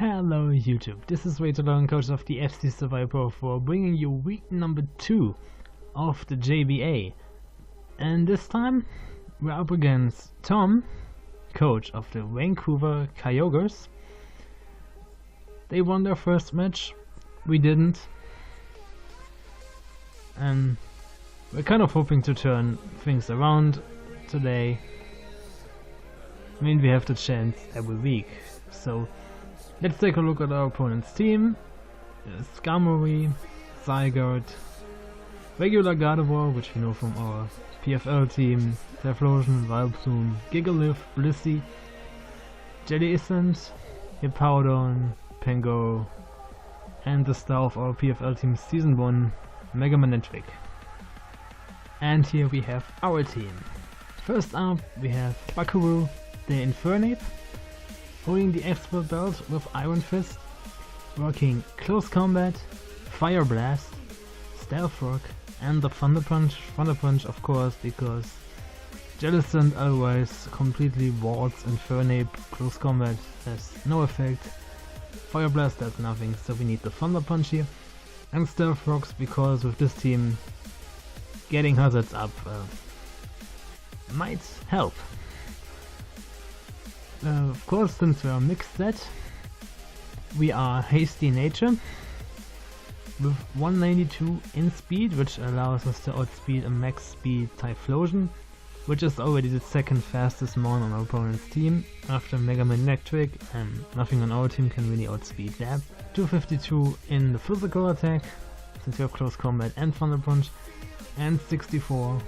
Hello YouTube, this is Vancouver coach of the FC Seviper for bringing you week number 2 of the JBA. And this time we're up against Tom, coach of the Vancouver Kyogres. They won their first match, we didn't. And we're kind of hoping to turn things around today. I mean, we have the chance every week, so let's take a look at our opponent's team. Steigerlied, Steigerlied, regular Gardevoir, which we know from our PFL team, Typhlosion, Valpzoom, Gigalith, Blissey, Jellicent, Hippowdon, Pengo, and the star of our PFL team Season 1, Mega Manectric. And here we have our team. First up we have Bakuru, the Infernape, holding the expert belt with Iron Fist, working Close Combat, Fire Blast, Stealth Rock, and the Thunder Punch. Thunder Punch, of course, because Jellicent otherwise completely wards Infernape. Close Combat has no effect. Fire Blast does nothing, so we need the Thunder Punch here. And Stealth Rocks, because with this team getting hazards up might help. Of course, since we are a mixed set, we are hasty in nature with 192 in speed, which allows us to outspeed a max speed Typhlosion, which is already the second fastest mon on our opponent's team after Mega Manectric, and nothing on our team can really outspeed that. 252 in the physical attack, since we have Close Combat and Thunder Punch, and 64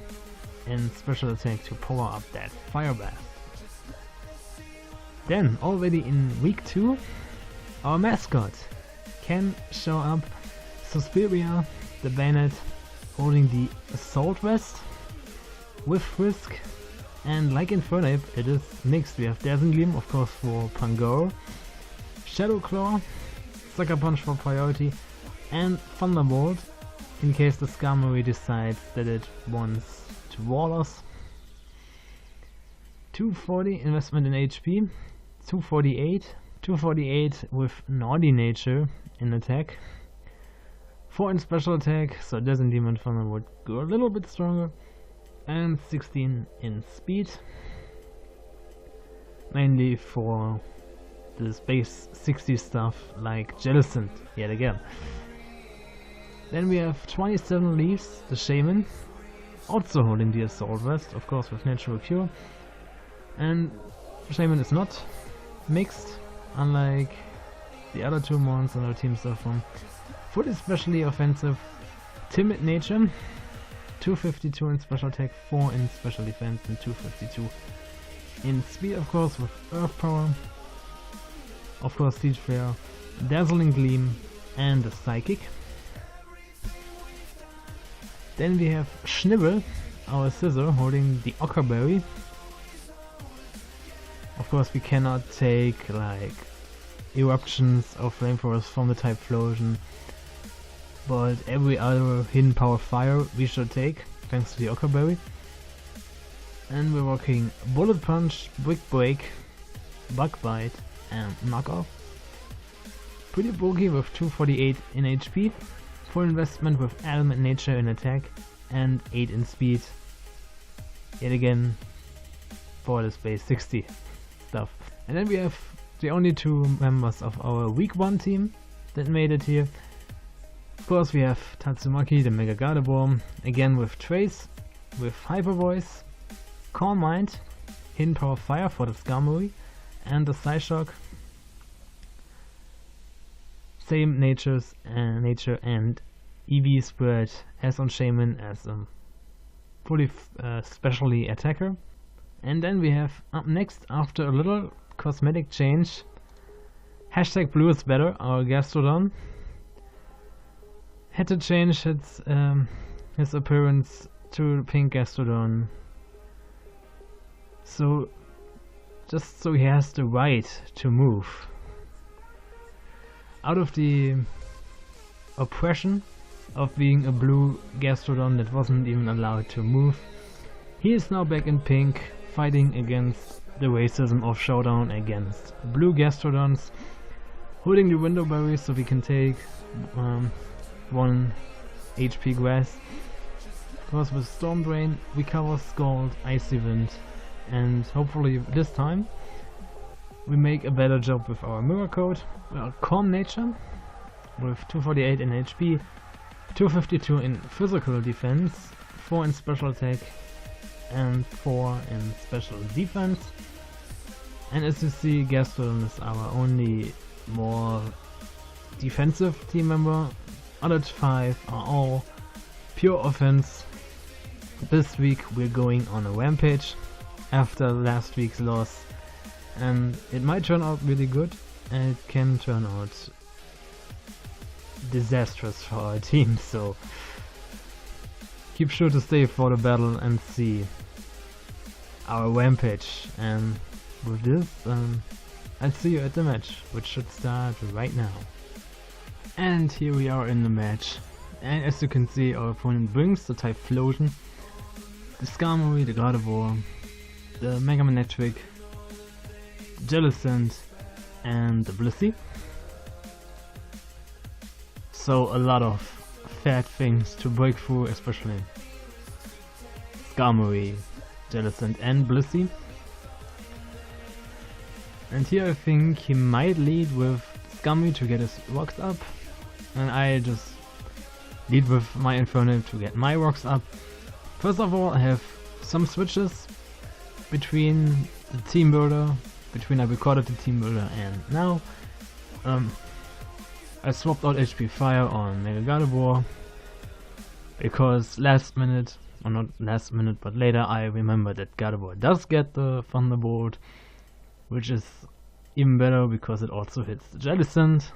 in special attack to power up that Fire Blast. Then, already in week 2, our mascot can show up. Suspiria, the Bayonet, holding the Assault Vest with Frisk, and like Infernape, it is mixed. We have Dazzling Gleam, of course, for Pangoro, Shadow Claw, Sucker Punch for priority, and Thunderbolt in case the Skarmory decides that it wants to wall us. 240 investment in HP, 248 with Naughty Nature in attack, 4 in special attack, so Dazzling Demon Thunder would go a little bit stronger, and 16 in speed, mainly for the space 60 stuff like Jellicent yet again. Then we have 27 Leaves, the Shaman, also holding the Assault Vest, of course with Natural Cure, and Shaman is not mixed, unlike the other two mons on our team so far. Fully especially offensive, Timid Nature, 252 in special attack, 4 in special defense, and 252 in speed, of course with Earth Power, of course Siege Flare, Dazzling Gleam, and the Psychic. Then we have Schnibble, our Scissor, holding the Ockerberry. Of course we cannot take like eruptions of Rainforest from the Typhlosion, but every other hidden power fire we should take, thanks to the Ockerberry. And we're working Bullet Punch, Brick Break, Bug Bite, and Knock Off. Pretty bulky with 248 in HP, full investment with Element Nature in attack, and 8 in speed, yet again for the space 60 stuff. And then we have the only 2 members of our week 1 team that made it here. Of course we have Tatsumaki, the Mega Gardevoir, again with Trace, with Hyper Voice, Calm Mind, Hidden Power Fire for the Skarmory, and the Psyshock. Same nature and EV spread as on Shaman, as a fully specially attacker. And then we have up next, after a little cosmetic change, hashtag Blue is better, our Gastrodon. Had to change his appearance to pink Gastrodon, so just so he has the right to move out of the oppression of being a blue Gastrodon that wasn't even allowed to move. He is now back in pink, fighting against the racism of showdown against blue Gastrodons. holding the window berry so we can take 1 HP grass. Because with Storm Drain we cover Scald, Icy Wind, and hopefully this time we make a better job with our Mirror Coat. Well, Calm Nature with 248 in HP, 252 in physical defense, 4 in special attack and 4 in special defense. And as you see, Gastrodon is our only more defensive team member. Other 5 are all pure offense. This week we're going on a rampage after last week's loss, and it might turn out really good and it can turn out disastrous for our team, so keep sure to stay for the battle and see our rampage. And with this, I'll see you at the match, which should start right now. And here we are in the match, and as you can see, our opponent brings the Typhlosion, the Skarmory, the Gardevoir, the Mega Manectric, Jellicent, and the Blissey. So a lot of fat things to break through, especially Skarmory, Jellicent, and Blissey. And here I think he might lead with Skarmory to get his rocks up, and I just lead with my Inferno to get my rocks up. First of all, I have some switches between the team builder, between I recorded the team builder and now. I swapped out HP Fire on Mega Gardevoir because last minute, or not last minute but later, I remember that Gardevoir does get the Thunderbolt, which is even better because it also hits the Jellicent.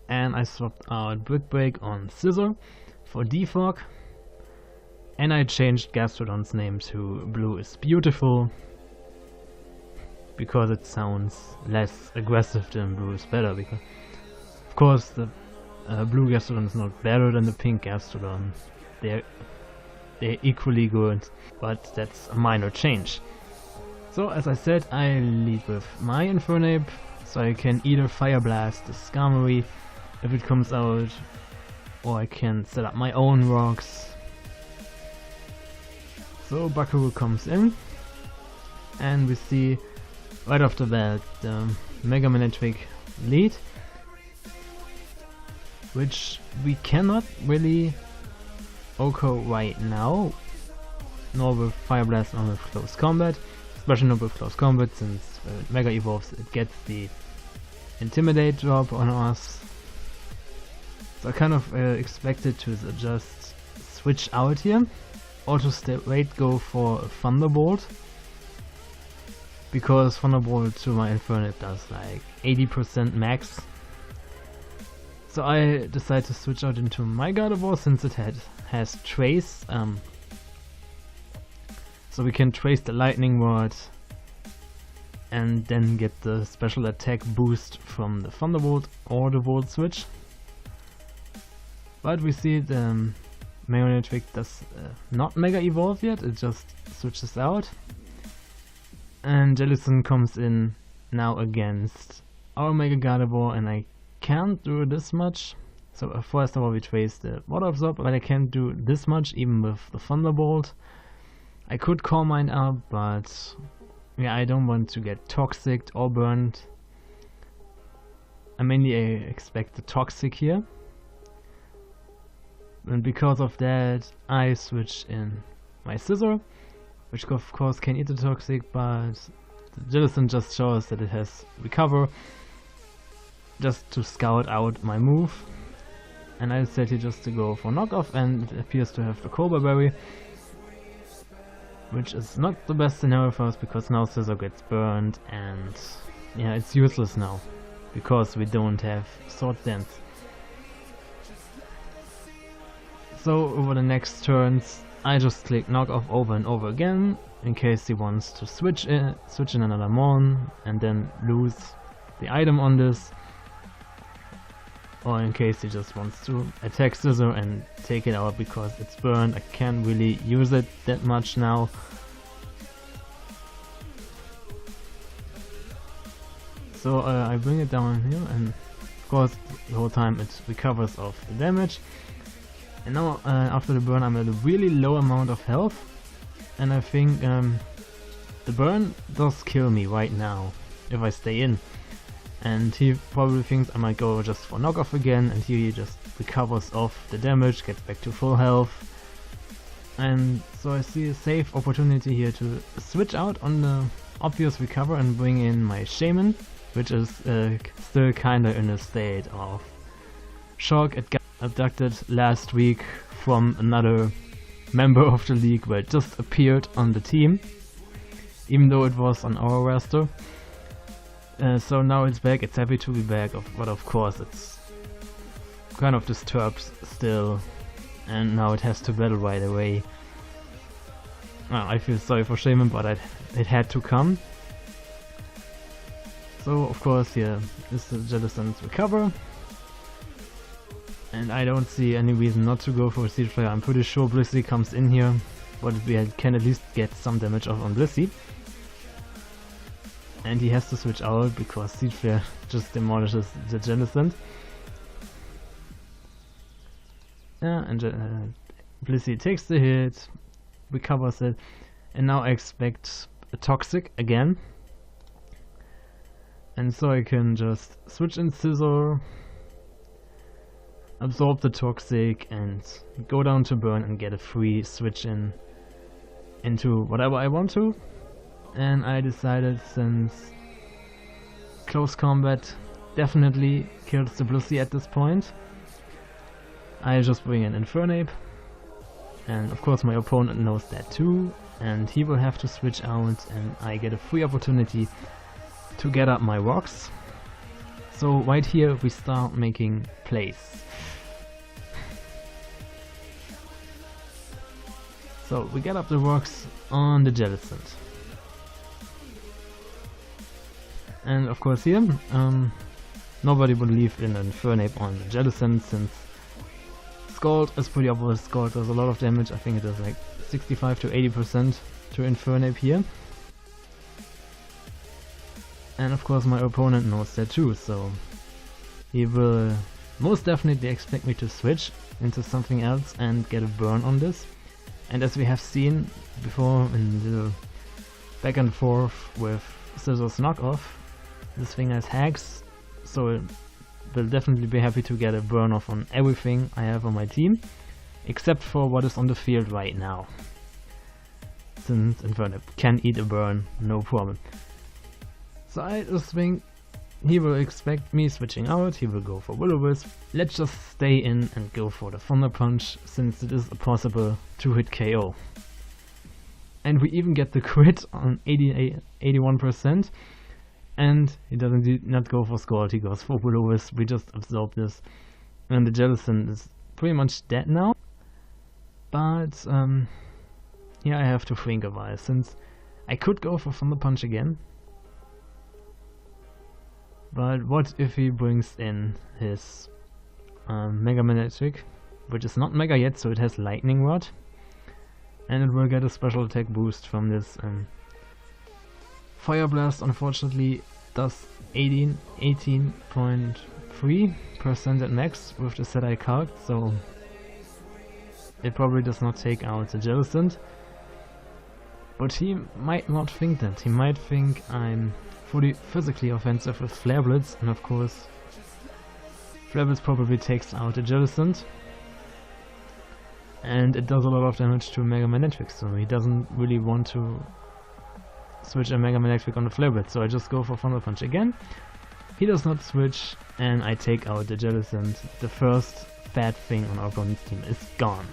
And I swapped out Brick Break on Scizor for Defog, and I changed Gastrodon's name to Blue is Beautiful because it sounds less aggressive than Blue is Better, because of course the blue Gastrodon is not better than the pink Gastrodon. They're equally good, but that's a minor change. So as I said, I lead with my Infernape, so I can either Fire Blast the Skarmory if it comes out, or I can set up my own rocks. So Buckaroo comes in, and we see right off the bat the Mega Manectric lead, which we cannot really OHKO right now, nor with Fire Blast nor with Close Combat, especially not with Close Combat, since when it Mega Evolves it gets the Intimidate drop on us. So I kind of expected to just switch out here, or to straight go for a Thunderbolt, because Thunderbolt to my Infernape does like 80% max. So I decided to switch out into my Gardevoir since it has Trace, so we can trace the Lightning Rod and then get the special attack boost from the Thunderbolt or the Volt Switch. But we see the Mega Manectric does not Mega Evolve yet, it just switches out. And Jellicent comes in now against our Mega Gardevoir, and I can't do this much. So first of all we trace the Water Absorb, but I can't do this much even with the Thunderbolt. I could Calm Mind up, but yeah, I don't want to get Toxic or burned. I mainly expect the Toxic here. And because of that, I switch in my Scizor, which of course can eat the Toxic, but the Jellicent just shows that it has Recover, just to scout out my move. And I decided just to go for Knockoff, and it appears to have the Cobra Berry, which is not the best scenario for us because now Scizor gets burned, and yeah, it's useless now because we don't have Sword Dance. So over the next turns I just click Knockoff over and over again in case he wants to switch in another Mon and then lose the item on this, or in case he just wants to attack Scizor and take it out because it's burned. I can't really use it that much now. So I bring it down here, and of course the whole time it recovers of the damage. And now after the burn I'm at a really low amount of health, and I think the burn does kill me right now if I stay in. And he probably thinks I might go just for knockoff again, and he just recovers off the damage, gets back to full health. And so I see a safe opportunity here to switch out on the obvious recover and bring in my shaman, which is still kinda in a state of shock. It got abducted last week from another member of the league where it just appeared on the team, even though it was on our roster. So now it's back, it's happy to be back, but of course it's kind of disturbed still, and now it has to battle right away. I feel sorry for Shaman, but it had to come. So of course here is the Jellicent's recover, and I don't see any reason not to go for a Siege Flare. I'm pretty sure Blissey comes in here, but we can at least get some damage off on Blissey. And he has to switch out because Siege Flare just demolishes the Jellicent. Yeah, and Blissey takes the hit, recovers it, and now I expect a Toxic again. And so I can just switch in Scissor, absorb the Toxic, and go down to burn and get a free switch in into whatever I want to. And I decided, since close combat definitely kills the Blissey at this point, I just bring in Infernape. And of course my opponent knows that too, and he will have to switch out, and I get a free opportunity to get up my rocks. So right here we start making plays. So we get up the rocks on the Jellicent. And of course here, nobody would leave in an Infernape on the Jellicent, since Scald is pretty obvious. Scald does a lot of damage. I think it does like 65 to 80% to Infernape here. And of course my opponent knows that too, so he will most definitely expect me to switch into something else and get a burn on this. And as we have seen before in the back and forth with Scissors knockoff, this thing has hacks, so it will definitely be happy to get a burn off on everything I have on my team, except for what is on the field right now, since Infernape can eat a burn, no problem. So I just think he will expect me switching out, he will go for Will-O-Wisp. Let's just stay in and go for the Thunder Punch, since it is a possible 2-hit KO. And we even get the crit on 81%. And he doesn't not go for Scald, he goes for Will-O-Wisp. We just absorb this, and the Jellicent is pretty much dead now. But yeah, I have to think a while, since I could go for Thunder Punch again. But what if he brings in his Mega Magnetic, which is not Mega yet, so it has Lightning Rod, and it will get a special attack boost from this. Fire Blast unfortunately does 18.3% at max with the set I calced, so it probably does not take out the Jellicent. But he might not think that. He might think I'm fully physically offensive with Flare Blitz, and of course Flare Blitz probably takes out the Jellicent, and it does a lot of damage to Mega Magnetic, so he doesn't really want to switch a Mega Magnetic on the Flare Blitz, so I just go for Thunder Punch again. He does not switch, and I take out the Jellicent. The first fat thing on our opponent's team is gone.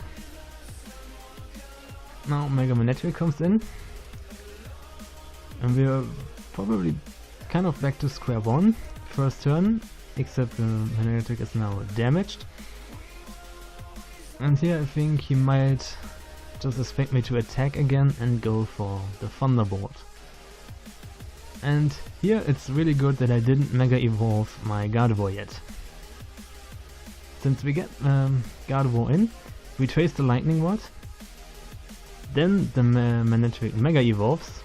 Now Mega Magnetic comes in, and we are probably kind of back to square one. First turn, except the Magnetic is now damaged. And here I think he might just expect me to attack again and go for the Thunderbolt. And here it's really good that I didn't Mega Evolve my Gardevoir yet. Since we get Gardevoir in, we trace the Lightning Rod, then the Magnetic Mega Evolves,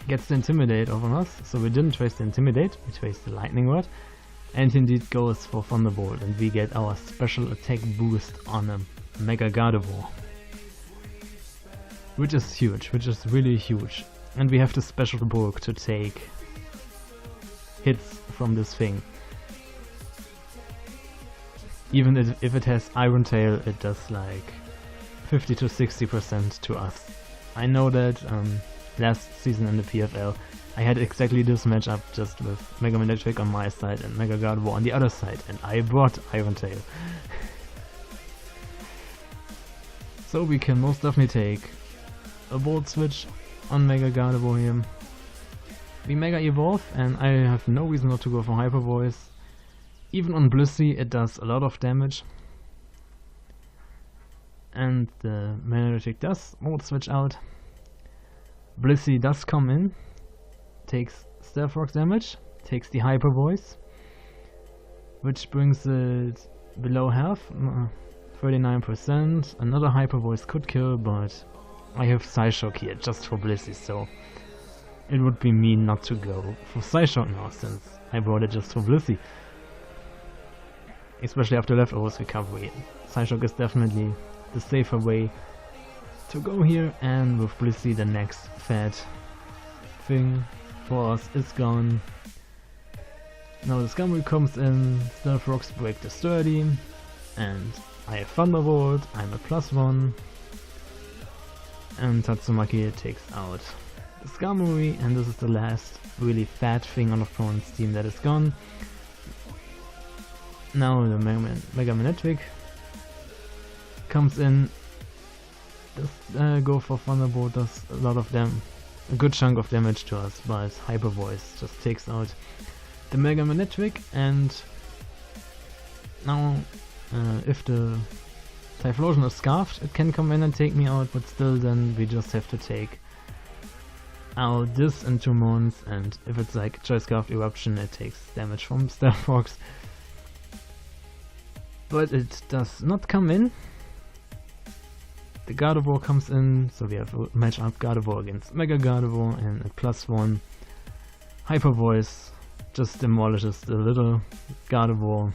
gets the intimidate over us, so we didn't trace the intimidate, we traced the lightning rod, and indeed goes for thunderbolt, and we get our special attack boost on a Mega Gardevoir, which is huge, which is really huge. And we have the special book to take hits from this thing. Even if it has Iron Tail, it does like 50 to 60% to us. I know that last season in the PFL I had exactly this matchup, just with Mega Manectric on my side and Mega Gardevoir on the other side, and I brought Iron Tail. So we can most definitely take a Volt Switch on Mega Gardevoir here. We Mega Evolve, and I have no reason not to go for Hyper Voice. Even on Blissey it does a lot of damage. And the Manectric does Volt Switch out. Blissey does come in, takes Stealth Rock damage, takes the Hyper Voice, which brings it below half, 39%. Another Hyper Voice could kill, but I have Psyshock here just for Blissey, so it would be mean not to go for Psyshock now, since I brought it just for Blissey. Especially after Leftovers recovery. Psyshock is definitely the safer way to go here, and with Blissey the next fat thing for us is gone. Now the Scumry comes in, Stealth Rocks break the sturdy, and I have Thunderbolt, I'm a +1, and Tatsumaki takes out the Scumry, and this is the last really fat thing on opponent's team that is gone. Now the Mega Manectric comes in, does go for Thunderbolt, does a lot of a good chunk of damage to us, but Hyper Voice just takes out the Mega Manectric, and now if the Typhlosion is scarfed, it can come in and take me out, but still then we just have to take out this into mons, and if it's like Choice Scarfed Eruption, it takes damage from Stealth Rocks. But it does not come in. The Gardevoir comes in, so we have a matchup Gardevoir against Mega Gardevoir, and a +1 Hyper Voice just demolishes the little Gardevoir.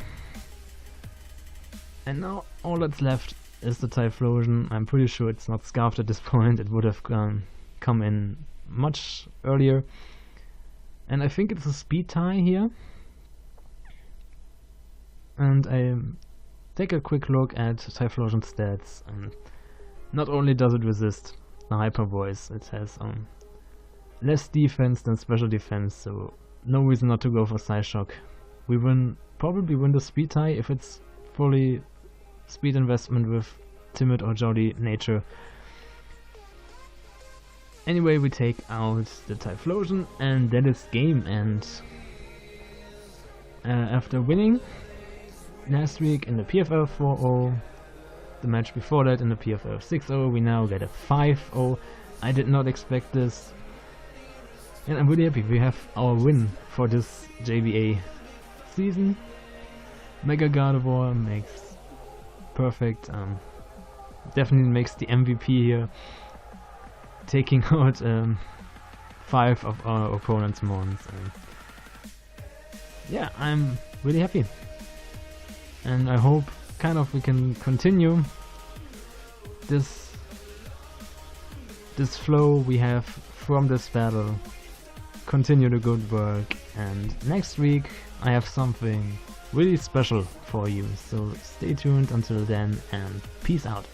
And now all that's left is the Typhlosion. I'm pretty sure it's not scarfed at this point, it would have come in much earlier. And I think it's a speed tie here. And I take a quick look at Typhlosion stats, and not only does it resist the Hyper Voice, it has less defense than special defense, so no reason not to go for Psyshock. We probably win the speed tie if it's fully speed investment with timid or jolly nature. Anyway, we take out the Typhlosion, and that is game. And after winning last week in the PFL 4-0, the match before that in the PFL 6-0, we now get a 5-0. I did not expect this, and I'm really happy we have our win for this JBA season. Mega Gardevoir makes perfect, definitely makes the MVP here, taking out 5 of our opponent's mons. Yeah, I'm really happy, and I hope we can continue this flow we have from this battle, continue the good work, and next week I have something really special for you, so stay tuned until then, and peace out.